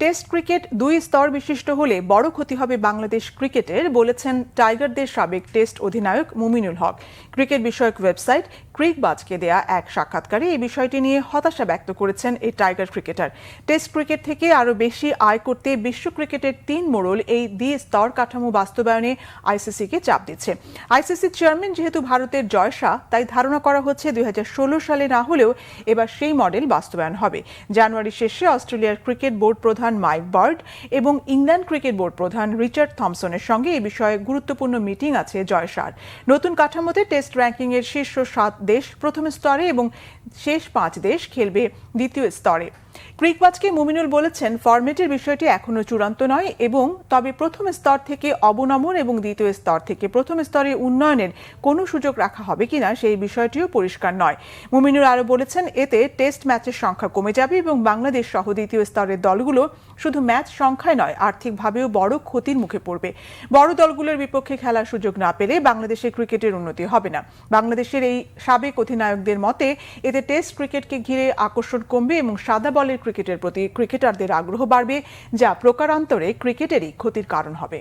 Test cricket দুই স্তর বিশিষ্ট হলে বড় ক্ষতি হবে বাংলাদেশ ক্রিকেটের, বলেছেন টাইগারদের সাবেক টেস্ট অধিনায়ক মুমিনুল হক। ক্রিকেট বিষয়ক ওয়েবসাইট ক্রিকবাজকে দেয়া এক সাক্ষাৎকারে এই বিষয়টি নিয়ে হতাশা ব্যক্ত করেছেন এই টাইগার ক্রিকেটার। টেস্ট ক্রিকেট থেকে আরও বেশি আয় করতে বিশ্ব ক্রিকেটের ৩ মোড়ল এই দ্বি স্তর কাঠামো বাস্তবায়নে আইসিসিকে চাপ দিচ্ছে। আইসিসির চেয়ারম্যান যেহেতু ভারতের জয় শাহ, তাই ধারণা করা হচ্ছে ২০১৬ সালে না হলেও এবার সেই মডেল বাস্তবায়ন হবে। জানুয়ারি শেষে অস্ট্রেলিয়ার ক্রিকেট বোর্ড প্রধান মাইক বার্ড এবং ইংল্যান্ড ক্রিকেট বোর্ড প্রধান রিচার্ড থমসনের সঙ্গে এই বিষয়ে গুরুত্বপূর্ণ মিটিং আছে জয় শাহর। নতুন কাঠামোতে টেস্ট র্যাঙ্কিংয়ের শীর্ষ ৭ দেশ প্রথম স্তরে এবং শেষ ৫ দেশ খেলবে দ্বিতীয় স্তরে। ক্রিকবাজকে মুমিনুল বলেছেন, ফরম্যাটের বিষয়টি এখনো চূড়ান্ত নয় এবং তবে প্রথম স্তর থেকে অবনমন এবং দ্বিতীয় স্তর থেকে প্রথম স্তরে উন্নয়নের কোনো সুযোগ রাখা হবে কিনা সেই বিষয়টিও পরিষ্কার নয়। মুমিনুল আরও বলেছেন, এতে টেস্ট ম্যাচের সংখ্যা কমে যাবে এবং বাংলাদেশ সহ দ্বিতীয় স্তরের দলগুলো শুধু ম্যাচ সংখ্যায় নয়, আর্থিকভাবেও বড় ক্ষতির মুখে পড়বে। বড় দলগুলোর বিপক্ষে খেলার সুযোগ না পেলে বাংলাদেশের ক্রিকেটের উন্নতি হবে না। বাংলাদেশের এই সাবেক অধিনায়কদের মতে, এতে টেস্ট ক্রিকেটকে ঘিরে আকর্ষণ কমবে এবং সাদা বলের ক্রিকেটের প্রতি ক্রিকেটারদের আগ্রহ বাড়বে, যা প্রকারান্তরে ক্রিকেটেরই ক্ষতির কারণ হবে।